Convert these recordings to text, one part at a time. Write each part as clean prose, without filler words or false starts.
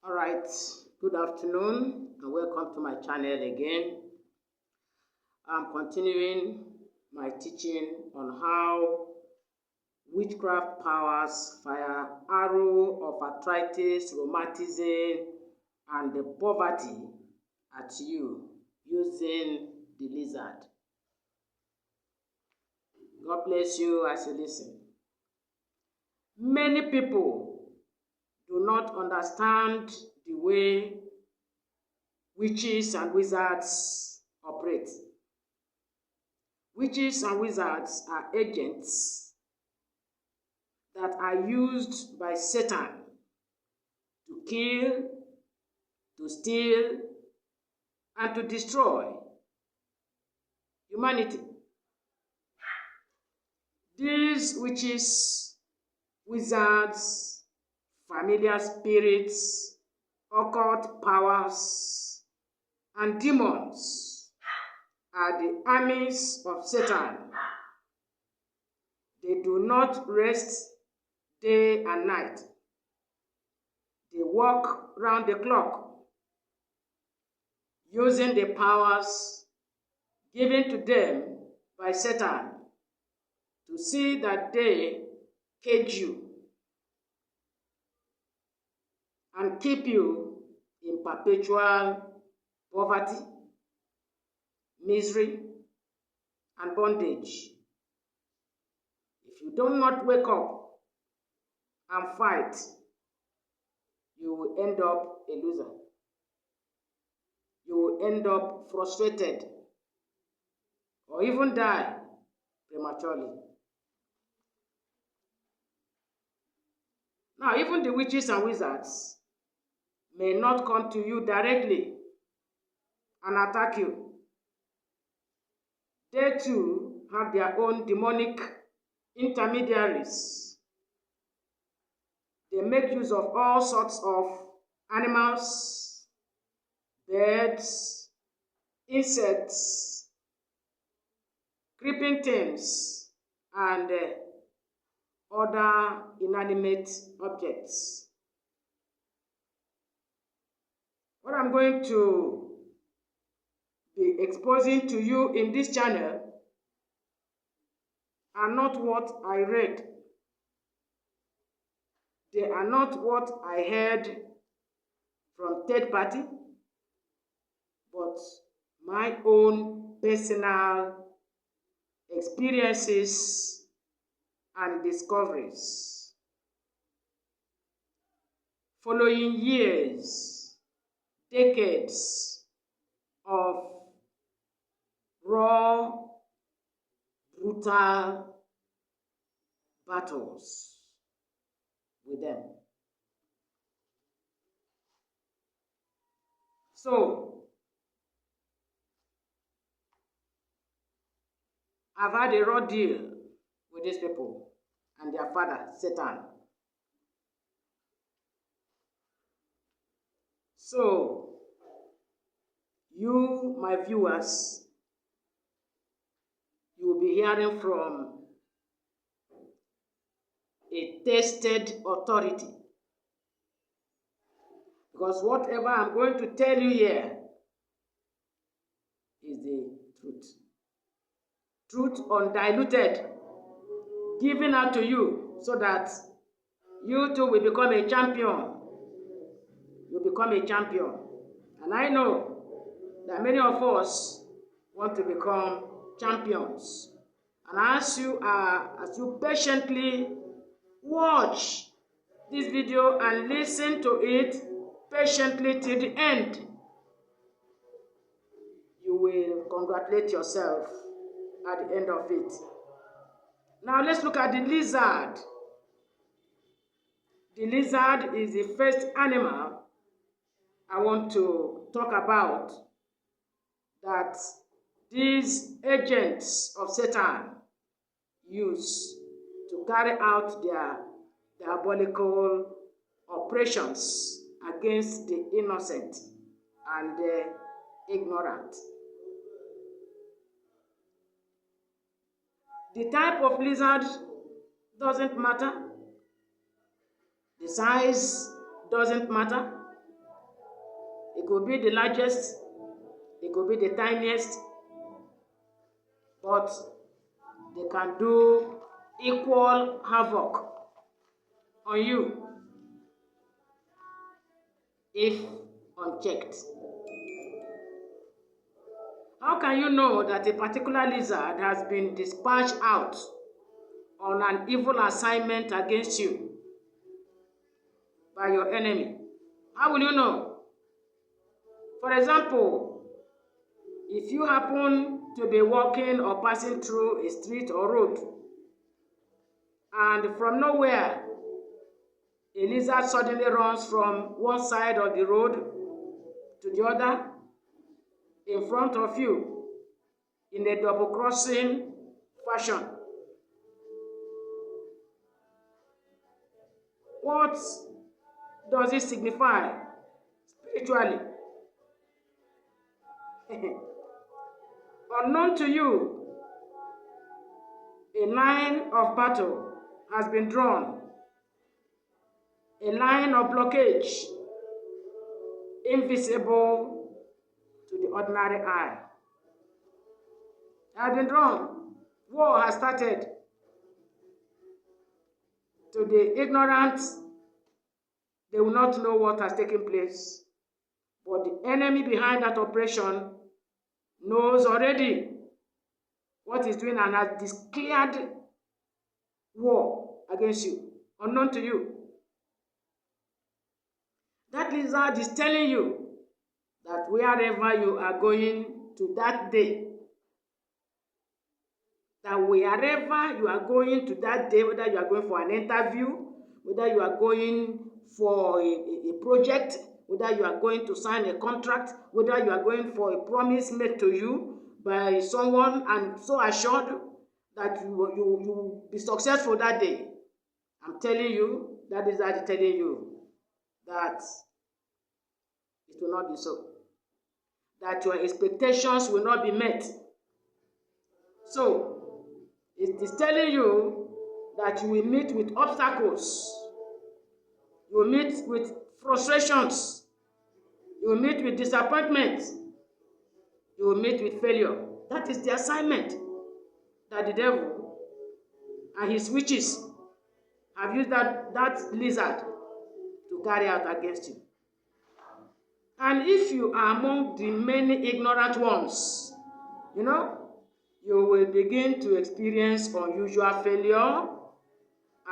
Alright, good afternoon and welcome to my channel again. I'm continuing my teaching on how witchcraft powers fire arrow of arthritis, rheumatism, and the poverty at you using the lizard. God bless you as you listen. Many people do not understand the way witches and wizards operate. Witches and wizards are agents that are used by Satan to kill, to steal, and to destroy humanity. These witches, wizards, familiar spirits, occult powers, and demons are the armies of Satan. They do not rest day and night. They work round the clock, using the powers given to them by Satan to see that they cage you and keep you in perpetual poverty, misery, and bondage. If you do not wake up and fight, you will end up a loser. You will end up frustrated or even die prematurely. Now, even the witches and wizards may not come to you directly and attack you. They too have their own demonic intermediaries. They make use of all sorts of animals, birds, insects, creeping things, and other inanimate objects. What I'm going to be exposing to you in this channel are not what I read. They are not what I heard from third party, but my own personal experiences and discoveries. Following years, decades of raw, brutal battles with them. So, I've had a raw deal with these people and their father, Satan. So, you, my viewers, you will be hearing from a tested authority. Because whatever I'm going to tell you here is the truth. Truth undiluted, given out to you so that you too will become a champion. You become a champion. And I know that many of us want to become champions. And as you patiently watch this video and listen to it patiently till the end, you will congratulate yourself at the end of it. Now let's look at the lizard. The lizard is the first animal I want to talk about that these agents of Satan use to carry out their diabolical operations against the innocent and the ignorant. The type of lizard doesn't matter. The size doesn't matter. It could be the largest, it could be the tiniest, but they can do equal havoc on you if unchecked. How can you know that a particular lizard has been dispatched out on an evil assignment against you by your enemy? How will you know? For example, if you happen to be walking or passing through a street or road, and from nowhere, a lizard suddenly runs from one side of the road to the other in front of you in a double-crossing fashion. What does it signify spiritually? Unknown to you, a line of battle has been drawn, a line of blockage, invisible to the ordinary eye. Has been drawn. War has started. To the ignorant, they will not know what has taken place. But the enemy behind that operation knows already what he's doing and has declared war against you, unknown to you. That lizard is telling you that wherever you are going to that day, that wherever you are going to that day, whether you are going for an interview, whether you are going for a project, whether you are going to sign a contract, whether you are going for a promise made to you by someone and so assured that you will be successful that day. I'm telling you, that is that telling you that it will not be so. That your expectations will not be met. So, it is telling you that you will meet with obstacles. You will meet with frustrations. You will meet with disappointment. You will meet with failure. That is the assignment that the devil and his witches have used that lizard to carry out against you. And if you are among the many ignorant ones, you will begin to experience unusual failure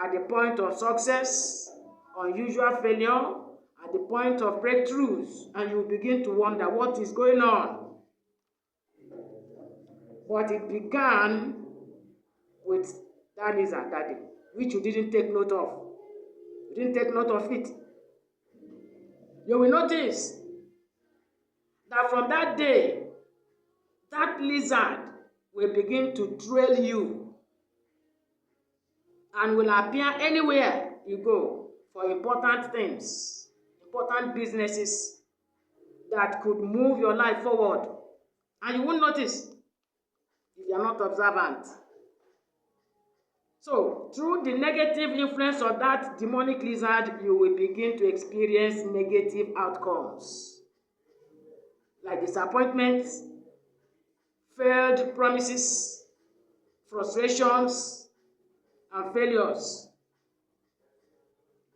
at the point of success, unusual failure at the point of breakthroughs, and you will begin to wonder what is going on. But it began with that lizard that day, which you didn't take note of. You didn't take note of it. You will notice that from that day, that lizard will begin to trail you and will appear anywhere you go for important things, important businesses that could move your life forward. And you won't notice if you are not observant. So, through the negative influence of that demonic lizard, you will begin to experience negative outcomes, like disappointments, failed promises, frustrations, and failures.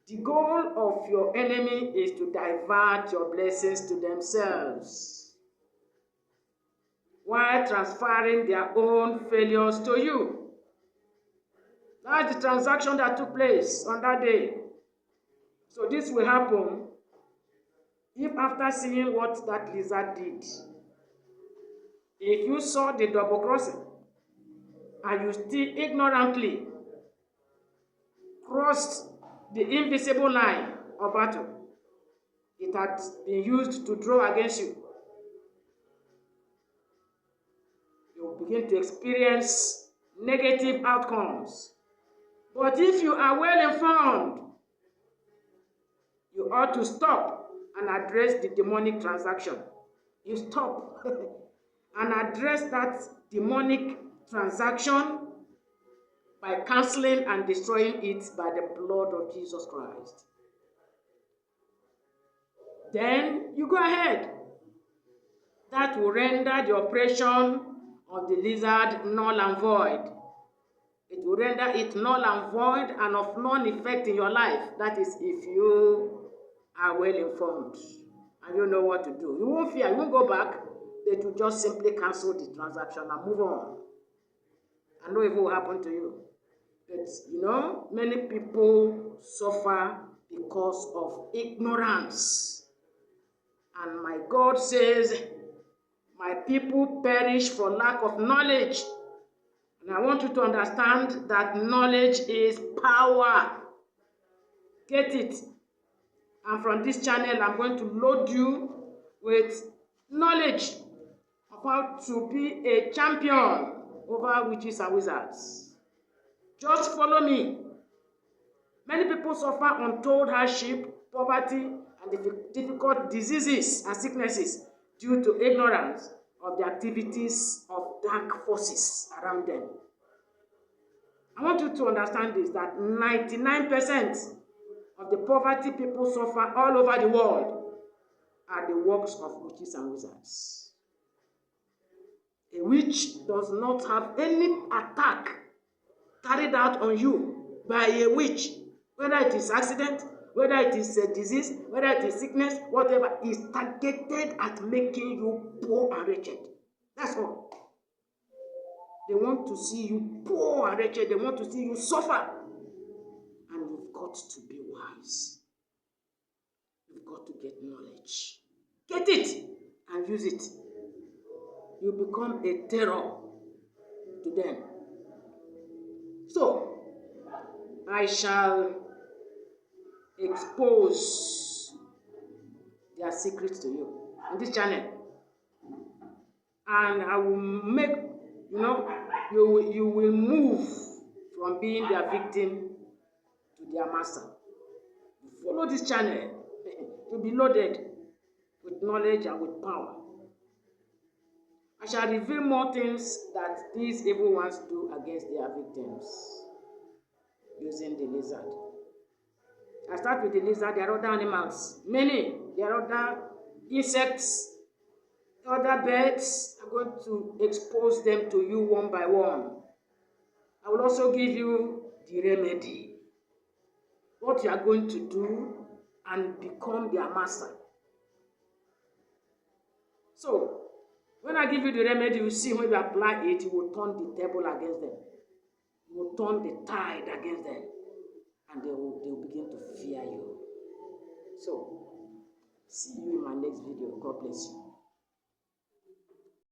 The goal of your enemy is to divert your blessings to themselves while transferring their own failures to you. That's the transaction that took place on that day. So this will happen if after seeing what that lizard did, if you saw the double crossing and you still ignorantly crossed the invisible line of battle it had been used to draw against you, you will begin to experience negative outcomes. But if you are well informed, you ought to stop and address the demonic transaction. You stop and address that demonic transaction by canceling and destroying it by the blood of Jesus Christ. then you go ahead. That will render the operation of the lizard null and void. It will render it null and void and of none effect in your life. That is if you are well informed and you know what to do. You won't fear, you won't go back. They will just simply cancel the transaction and move on. And no evil will happen to you. But you know, many people suffer because of ignorance. And my God says, my people perish for lack of knowledge. And I want you to understand that knowledge is power. Get it? And from this channel, I'm going to load you with knowledge of how to be a champion over witches and wizards. Just follow me. Many people suffer untold hardship, poverty, and difficult diseases and sicknesses due to ignorance of the activities of dark forces around them. I want you to understand this, that 99% of the poverty people suffer all over the world are the works of witches and wizards. A witch does not have any attack carried out on you by a witch, whether it is accident, whether it is a disease, whether it is sickness, whatever, is targeted at making you poor and wretched. That's all. They want to see you poor and wretched. They want to see you suffer. And you've got to be wise. You've got to get knowledge. Get it and use it. You become a terror to them. So, I shall expose their secrets to you on this channel. And I will make, you will move from being their victim to their master. Follow this channel. You'll be loaded with knowledge and with power. I shall reveal more things that these evil ones do against their victims using the lizard. I start with the lizard. There are other animals, many. There are other insects, other birds. I'm going to expose them to you one by one. I will also give you the remedy, what you are going to do and become their master. So, when I give you the remedy, you see when you apply it, you will turn the table against them. You will turn the tide against them. And they will begin to fear you. So, see you in my next video. God bless you.